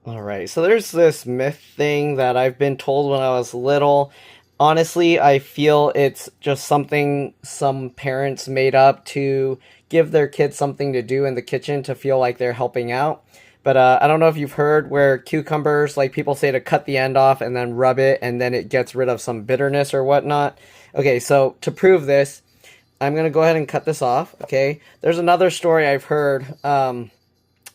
All right, so there's this myth thing that I've been told when I was little. Honestly, I feel it's just something some parents made up to give their kids something to do in the kitchen to feel like they're helping out. But I don't know if you've heard where cucumbers, like people say to cut the end off and then rub it and then it gets rid of some bitterness or whatnot. Okay, so to prove this, I'm going to go ahead and cut this off, okay? There's another story I've heard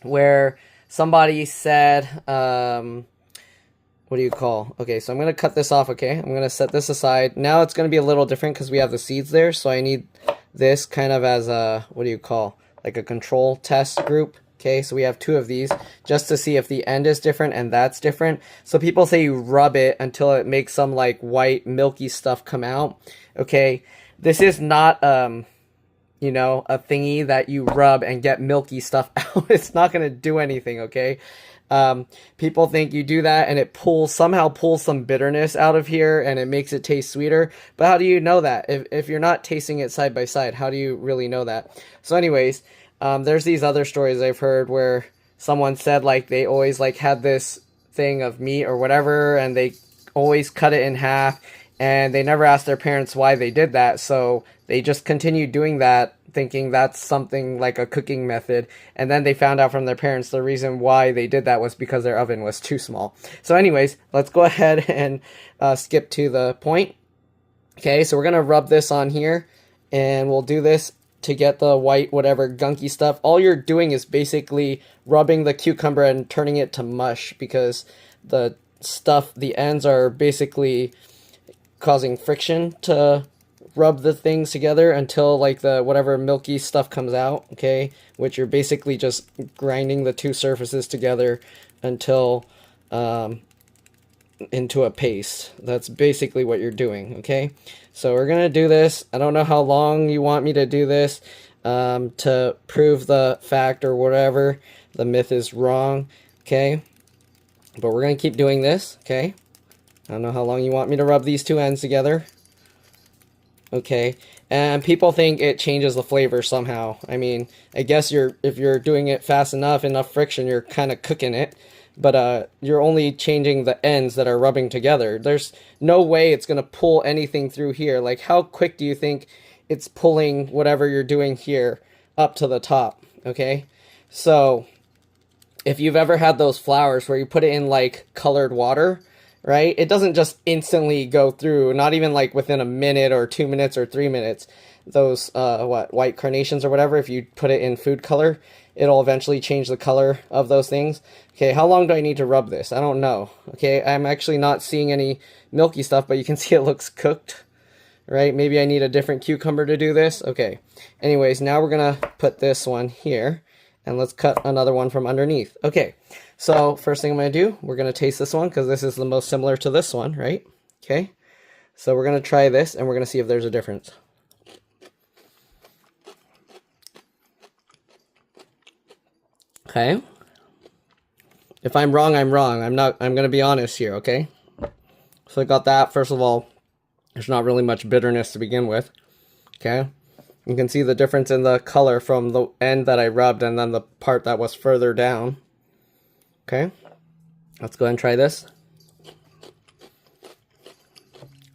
where somebody said, what do you call? Okay, so I'm going to cut this off, okay? I'm going to set this aside. Now it's going to be a little different because we have the seeds there, so I need this kind of as a, what do you call? Like a control test group. Okay, so we have two of these just to see if the end is different and that's different. So people say you rub it until it makes some like white milky stuff come out. Okay, this is not you know, a thingy that you rub and get milky stuff out. It's not going to do anything, okay? People think you do that and it somehow pulls some bitterness out of here and it makes it taste sweeter. But how do you know that? If you're not tasting it side by side, how do you really know that? So anyways, there's these other stories I've heard where someone said like they always like had this thing of meat or whatever and they always cut it in half and they never asked their parents why they did that. So they just continued doing that thinking that's something like a cooking method. And then they found out from their parents the reason why they did that was because their oven was too small. So anyways, let's go ahead and skip to the point. Okay, so we're going to rub this on here and we'll do this to get the white whatever gunky stuff. All you're doing is basically rubbing the cucumber and turning it to mush because the stuff, the ends are basically causing friction to rub the things together until like the whatever milky stuff comes out, okay? Which you're basically just grinding the two surfaces together until into a paste. That's basically what you're doing, okay? So we're gonna do this. I don't know how long you want me to do this to prove the fact or whatever. The myth is wrong, okay? But we're gonna keep doing this, okay? I don't know how long you want me to rub these two ends together. Okay, and people think it changes the flavor somehow. I mean, I guess if you're doing it fast enough friction, you're kind of cooking it. But you're only changing the ends that are rubbing together. There's no way it's going to pull anything through here. Like, how quick do you think it's pulling whatever you're doing here up to the top? Okay, so if you've ever had those flowers where you put it in, like, colored water, right? It doesn't just instantly go through, not even like within a minute or 2 minutes or 3 minutes. Those, white carnations or whatever, if you put it in food color, it'll eventually change the color of those things. Okay, how long do I need to rub this? I don't know. Okay, I'm actually not seeing any milky stuff, but you can see it looks cooked, right? Maybe I need a different cucumber to do this. Okay, anyways, now we're gonna put this one here, and let's cut another one from underneath. Okay, so first thing I'm going to do, we're going to taste this one because this is the most similar to this one, right? Okay, so we're going to try this and we're going to see if there's a difference. Okay, if I'm wrong, I'm wrong. I'm going to be honest here, okay? So I got that. First of all, there's not really much bitterness to begin with, okay? You can see the difference in the color from the end that I rubbed and then the part that was further down. Okay, let's go ahead and try this.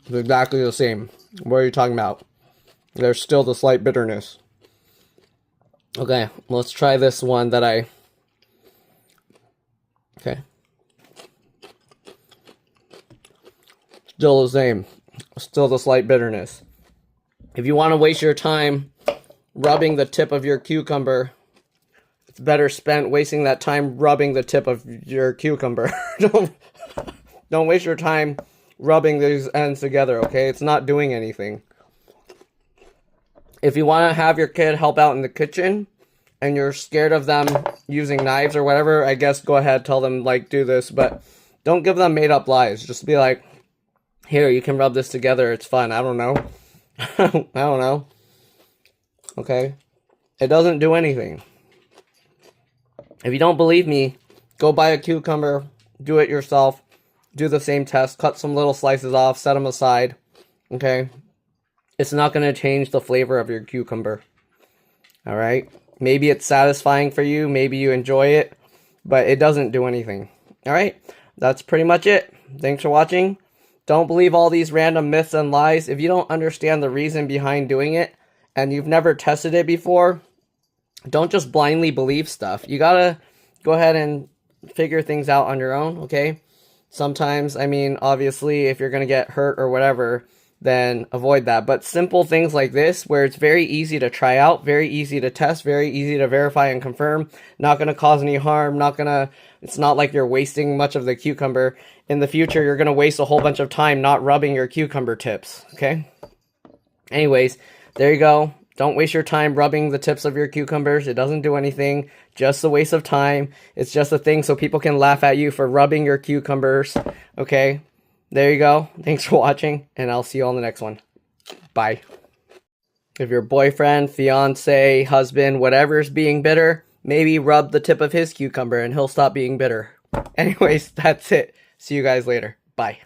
It's exactly the same. What are you talking about? There's still the slight bitterness. Okay, let's try this one that okay. Still the same. Still the slight bitterness. If you want to waste your time rubbing the tip of your cucumber, it's better spent wasting that time rubbing the tip of your cucumber. Don't waste your time rubbing these ends together, okay? It's not doing anything. If you want to have your kid help out in the kitchen and you're scared of them using knives or whatever, I guess go ahead, tell them, like, do this. But don't give them made up lies. Just be like, here, you can rub this together. It's fun. I don't know. I don't know. Okay? It doesn't do anything. If you don't believe me, go buy a cucumber, do it yourself, do the same test, cut some little slices off, set them aside, okay? It's not going to change the flavor of your cucumber, all right? Maybe it's satisfying for you, maybe you enjoy it, but it doesn't do anything, All right, that's pretty much it. Thanks for watching. Don't believe all these random myths and lies. If you don't understand the reason behind doing it and you've never tested it before, don't just blindly believe stuff. You gotta go ahead and figure things out on your own, okay? Sometimes, I mean, obviously, if you're gonna get hurt or whatever, then avoid that. But simple things like this, where it's very easy to try out, very easy to test, very easy to verify and confirm, not gonna cause any harm, it's not like you're wasting much of the cucumber. In the future, you're gonna waste a whole bunch of time not rubbing your cucumber tips, okay? Anyways, there you go. Don't waste your time rubbing the tips of your cucumbers. It doesn't do anything. Just a waste of time. It's just a thing so people can laugh at you for rubbing your cucumbers. Okay? There you go. Thanks for watching, and I'll see you on the next one. Bye. If your boyfriend, fiance, husband, whatever is being bitter, maybe rub the tip of his cucumber and he'll stop being bitter. Anyways, that's it. See you guys later. Bye.